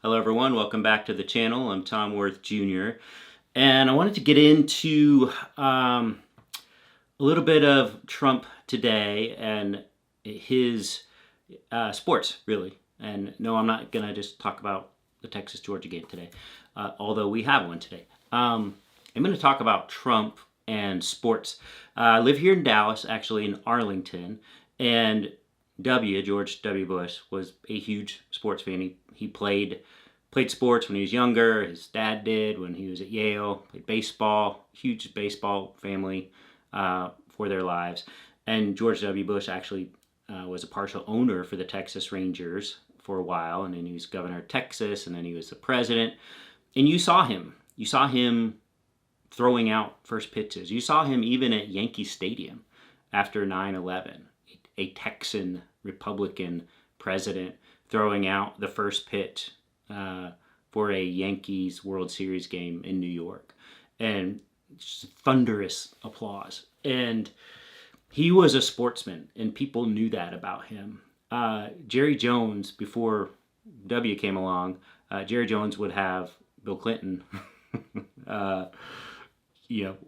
Hello everyone, welcome back to the channel. I'm Tom Worth Jr. And I wanted to get into a little bit of Trump today and his sports, really. And no, I'm not going to just talk about the Texas-Georgia game today, although we have one today. I'm going to talk about Trump and sports. I live here in Dallas, actually in Arlington, and George W. Bush, was a huge sports fan. He played sports when he was younger. His dad did when he was at Yale. Played baseball. Huge baseball family for their lives. And George W. Bush actually was a partial owner for the Texas Rangers for a while, and then he was governor of Texas, and then he was the president. And you saw him. You saw him throwing out first pitches. You saw him even at Yankee Stadium after 9/11. A Texan Republican president throwing out the first pitch for a Yankees World Series game in New York. And just thunderous applause. And he was a sportsman, and people knew that about him. Jerry Jones, before W came along, Jerry Jones would have Bill Clinton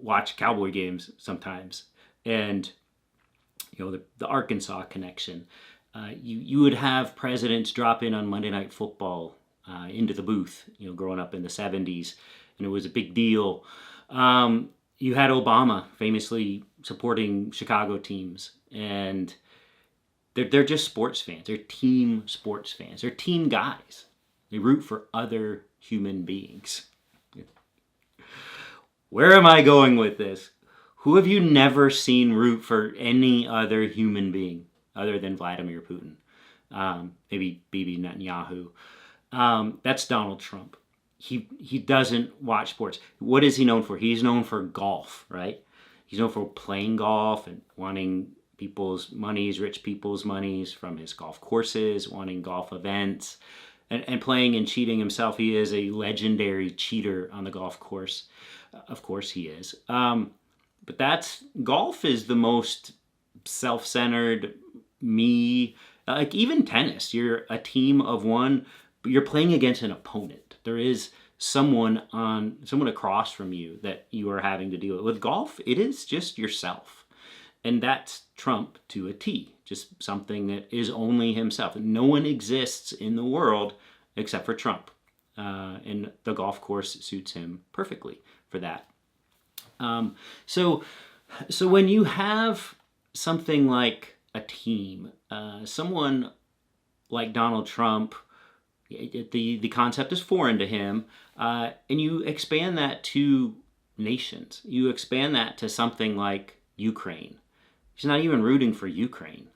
watch Cowboy games sometimes. And the Arkansas connection. You would have presidents drop in on Monday Night Football into the booth, growing up in the 70s, and it was a big deal. You had Obama famously supporting Chicago teams, and they're just sports fans. They're team sports fans. They're team guys. They root for other human beings. Where am I going with this? Who have you never seen root for any other human being other than Vladimir Putin? Maybe Bibi Netanyahu. That's Donald Trump. He doesn't watch sports. What is he known for? He's known for golf, right? He's known for playing golf and wanting people's monies, rich people's monies from his golf courses, wanting golf events, and playing and cheating himself. He is a legendary cheater on the golf course. Of course he is. But golf is the most self-centered, me, like even tennis. You're a team of one, but you're playing against an opponent. There is someone across from you that you are having to deal with. With golf, it is just yourself. And that's Trump to a T. Just something that is only himself. No one exists in the world except for Trump. And the golf course suits him perfectly for that. So when you have something like a team, someone like Donald Trump, the concept is foreign to him, and you expand that to nations. You expand that to something like Ukraine. He's not even rooting for Ukraine.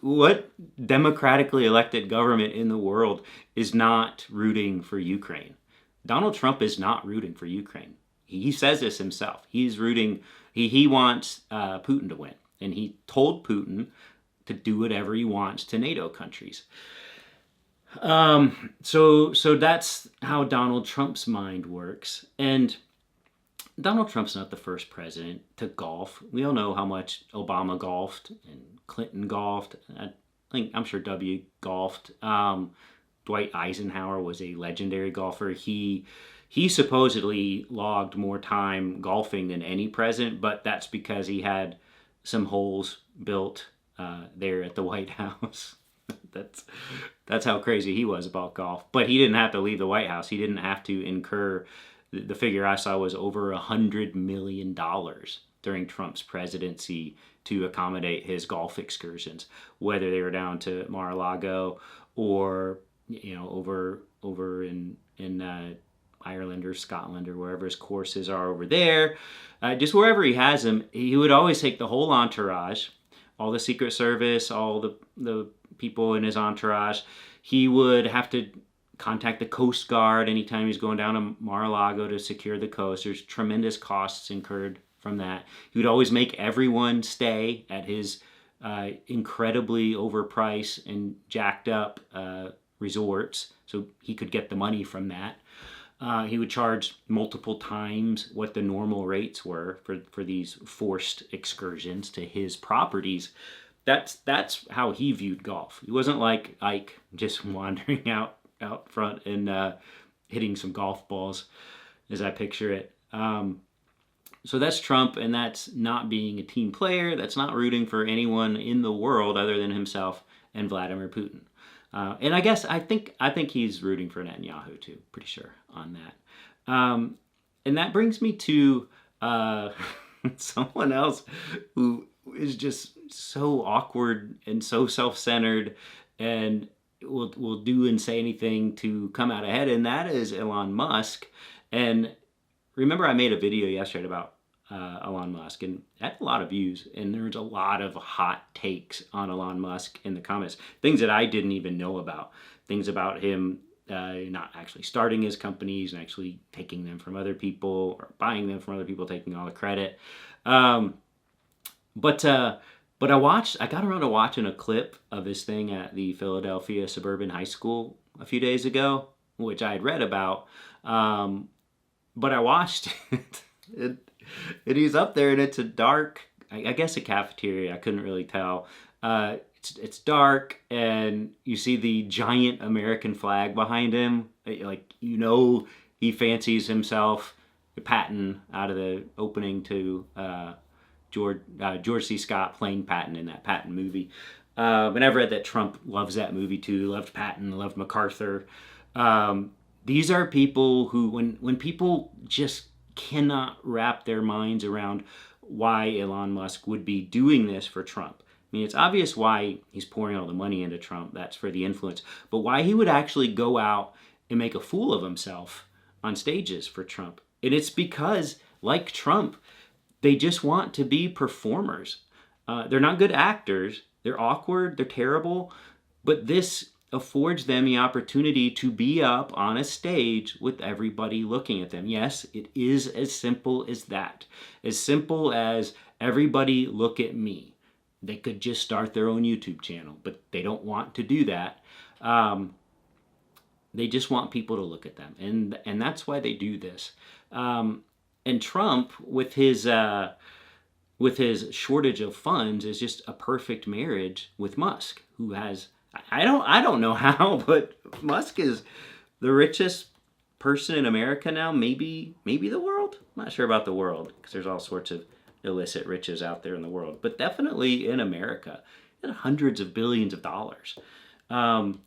What democratically elected government in the world is not rooting for Ukraine? Donald Trump is not rooting for Ukraine. He says this himself. He's rooting. He wants Putin to win, and he told Putin to do whatever he wants to NATO countries. So that's how Donald Trump's mind works. And Donald Trump's not the first president to golf. We all know how much Obama golfed and Clinton golfed. I'm sure W golfed. Dwight Eisenhower was a legendary golfer. He supposedly logged more time golfing than any president, but that's because he had some holes built there at the White House. That's how crazy he was about golf. But he didn't have to leave the White House. He didn't have to incur. The figure I saw was over $100 million during Trump's presidency to accommodate his golf excursions, whether they were down to Mar-a-Lago or over in Ireland or Scotland or wherever his courses are over there. Just wherever he has them, he would always take the whole entourage, all the Secret Service, all the people in his entourage. He would have to contact the Coast Guard anytime he's going down to Mar-a-Lago to secure the coast. There's tremendous costs incurred from that. He would always make everyone stay at his incredibly overpriced and jacked up resorts so he could get the money from that. He would charge multiple times what the normal rates were for these forced excursions to his properties. that's how he viewed golf. He wasn't like Ike, just wandering out front and hitting some golf balls, as I picture it. So that's Trump, and that's not being a team player. That's not rooting for anyone in the world other than himself and Vladimir Putin. And I think he's rooting for Netanyahu too. Pretty sure on that. And that brings me to someone else who is just so awkward and so self-centered, and will do and say anything to come out ahead, and that is Elon Musk. And remember, I made a video yesterday about Elon Musk, and had a lot of views, and there's a lot of hot takes on Elon Musk in the comments. Things that I didn't even know about. Things about him not actually starting his companies and actually taking them from other people, or buying them from other people, taking all the credit. But I got around to watching a clip of his thing at the Philadelphia Suburban High School a few days ago, which I had read about. But I watched it, and he's up there, and it's a dark, I guess a cafeteria. I couldn't really tell. It's dark, and you see the giant American flag behind him. Like, he fancies himself Patton out of the opening to George C. Scott playing Patton in that Patton movie. And I've read that Trump loves that movie too. Loved Patton, loved MacArthur. These are people who, when people just cannot wrap their minds around why Elon Musk would be doing this for Trump. I mean, it's obvious why he's pouring all the money into Trump. That's for the influence. But why he would actually go out and make a fool of himself on stages for Trump. And it's because, like Trump, they just want to be performers. They're not good actors. They're awkward. They're terrible. But this affords them the opportunity to be up on a stage with everybody looking at them. Yes, it is as simple as that. As simple as everybody look at me. They could just start their own YouTube channel, but they don't want to do that. They just want people to look at them, and that's why they do this. And Trump, with his shortage of funds, is just a perfect marriage with Musk, who has, I don't know how, but Musk is the richest person in America now, maybe the world. I'm not sure about the world, because there's all sorts of illicit riches out there in the world, but definitely in America, at hundreds of billions of dollars. And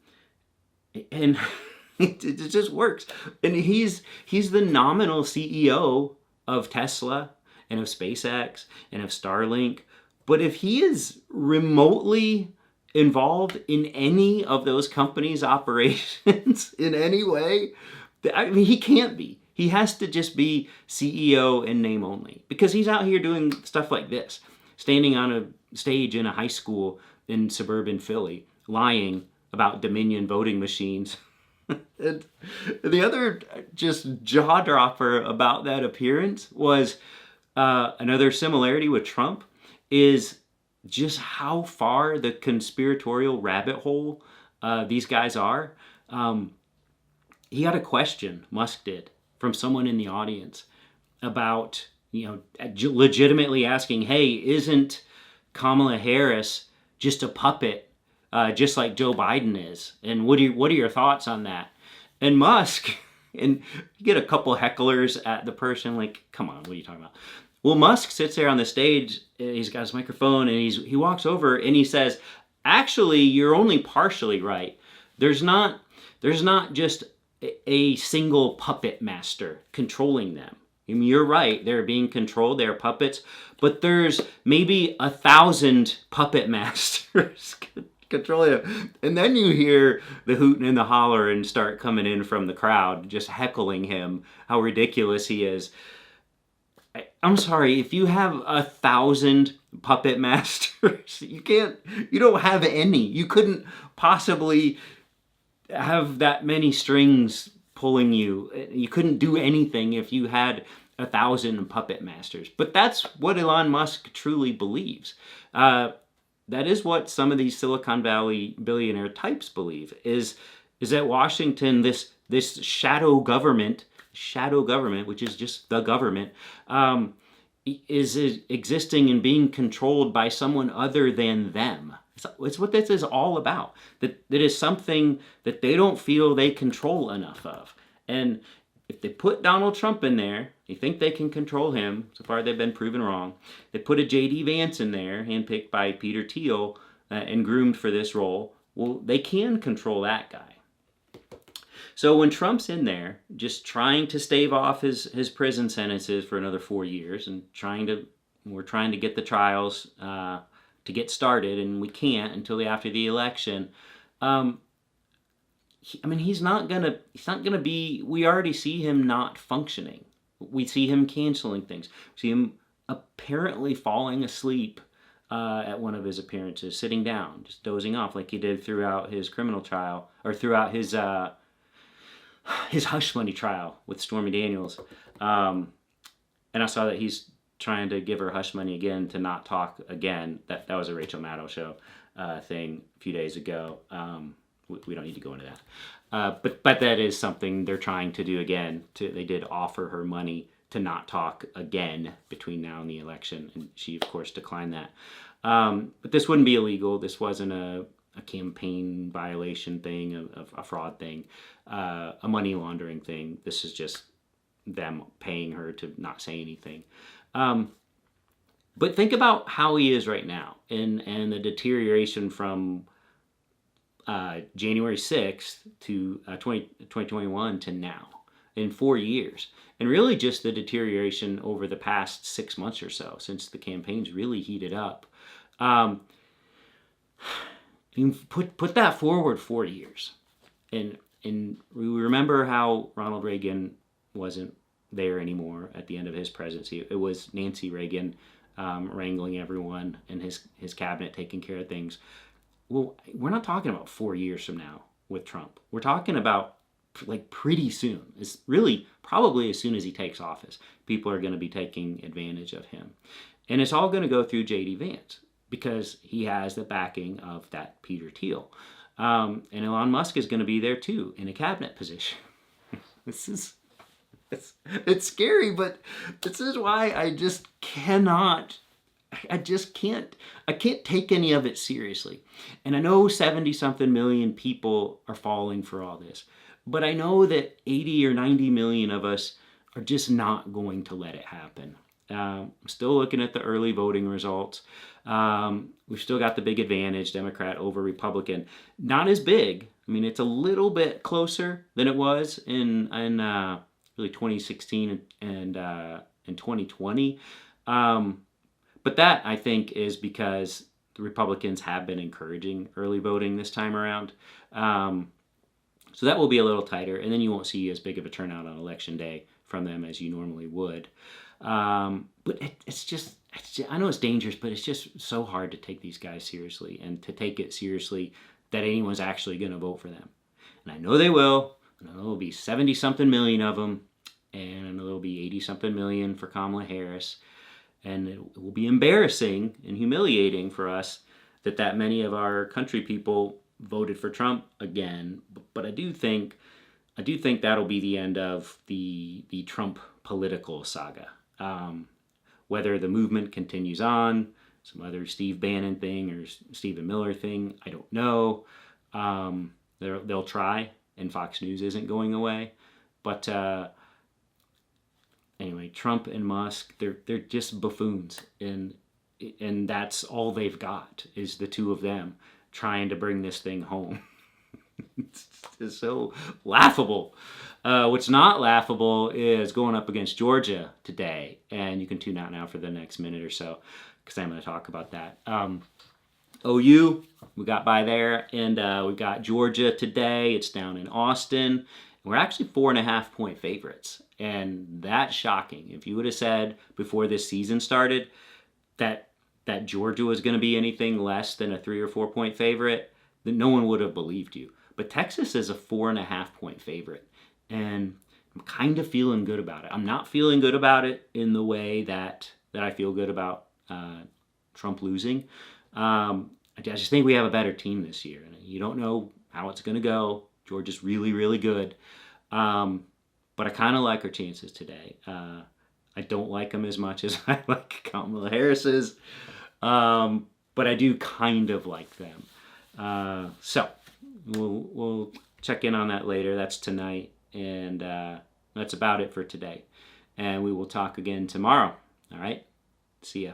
it just works. And he's the nominal CEO of Tesla and of SpaceX and of Starlink. But if he is remotely involved in any of those companies' operations in any way, I mean, he can't be. He has to just be CEO in name only, because he's out here doing stuff like this, standing on a stage in a high school in suburban Philly, lying about Dominion voting machines. And the other just jaw dropper about that appearance was another similarity with Trump is just how far the conspiratorial rabbit hole these guys are. He got a question, Musk did, from someone in the audience about, legitimately asking, hey, isn't Kamala Harris just a puppet, just like Joe Biden is? And what are your thoughts on that? And Musk, and you get a couple hecklers at the person, like, come on, what are you talking about? Well, Musk sits there on the stage, he's got his microphone, and he walks over and he says, actually, you're only partially right. There's not just a single puppet master controlling them. I mean, you're right, they're being controlled, they're puppets, but there's maybe 1,000 puppet masters controlling them. And then you hear the hooting and the hollering start coming in from the crowd, just heckling him, how ridiculous he is. I'm sorry, if you have 1,000 puppet masters, you don't have any. You couldn't possibly have that many strings pulling you. You couldn't do anything if you had 1,000 puppet masters. But that's what Elon Musk truly believes. That is what some of these Silicon Valley billionaire types believe, is that Washington, this shadow government, which is just the government, is existing and being controlled by someone other than them. It's what this is all about. That is something that they don't feel they control enough of. And if they put Donald Trump in there, they think they can control him. So far, they've been proven wrong. They put a J.D. Vance in there, handpicked by Peter Thiel and groomed for this role. Well, they can control that guy. So when Trump's in there, just trying to stave off his prison sentences for another 4 years, and we're trying to get the trials to get started, and we can't until after the election. He's not gonna be. We already see him not functioning. We see him canceling things. We see him apparently falling asleep at one of his appearances, sitting down, just dozing off like he did throughout his criminal trial, or throughout his hush money trial with Stormy Daniels. And I saw that he's trying to give her hush money again to not talk again. That was a Rachel Maddow show thing a few days ago. We don't need to go into that. But that is something they're trying to do again. They did offer her money to not talk again between now and the election, and she, of course, declined that. But this wouldn't be illegal. This wasn't a campaign violation thing, a fraud thing, a money laundering thing. This is just them paying her to not say anything. But think about how he is right now, and the deterioration from January 6th to 2021 to now in 4 years. And really just the deterioration over the past 6 months or so since the campaign's really heated up. You put that forward 4 years. And we remember how Ronald Reagan wasn't there anymore at the end of his presidency. It was Nancy Reagan wrangling everyone and his cabinet taking care of things. Well, we're not talking about 4 years from now with Trump. We're talking about like pretty soon. It's really probably as soon as he takes office. People are going to be taking advantage of him. And it's all going to go through J.D. Vance because he has the backing of that Peter Thiel. And Elon Musk is going to be there too in a cabinet position. It's scary, but this is why I can't take any of it seriously. And I know 70 something million people are falling for all this, but I know that 80 or 90 million of us are just not going to let it happen. I'm still looking at the early voting results. We've still got the big advantage, Democrat over Republican. Not as big. I mean, it's a little bit closer than it was in really 2016 and 2020. But that, I think, is because the Republicans have been encouraging early voting this time around. So that will be a little tighter, and then you won't see as big of a turnout on Election Day from them as you normally would. But it's just, I know it's dangerous, but it's just so hard to take these guys seriously and to take it seriously that anyone's actually going to vote for them. And I know they will. I know there'll be 70-something million of them, and I know there'll be 80-something million for Kamala Harris. And it will be embarrassing and humiliating for us that many of our country people voted for Trump again. But I do think that'll be the end of the Trump political saga. Whether the movement continues on, some other Steve Bannon thing or Stephen Miller thing, I don't know. They'll try, and Fox News isn't going away. But anyway, Trump and Musk, they're just buffoons, and that's all they've got is the two of them trying to bring this thing home. It's so laughable. What's not laughable is going up against Georgia today, and you can tune out now for the next minute or so because I'm going to talk about that. OU, we got by there, and we got Georgia today. It's down in Austin. We're actually 4.5-point favorites, and that's shocking. If you would have said before this season started that Georgia was going to be anything less than a 3 or 4 point favorite, then no one would have believed you. But Texas is a 4.5-point favorite, and I'm kind of feeling good about it. I'm not feeling good about it in the way that I feel good about Trump losing. I just think we have a better team this year, and you don't know how it's going to go. Georgia's really, really good. But I kind of like our chances today. I I don't like them as much as I like Kamala Harris's, but I do kind of like them. So we'll check in on that later. That's tonight, and that's about it for today. And we will talk again tomorrow. All right? See ya.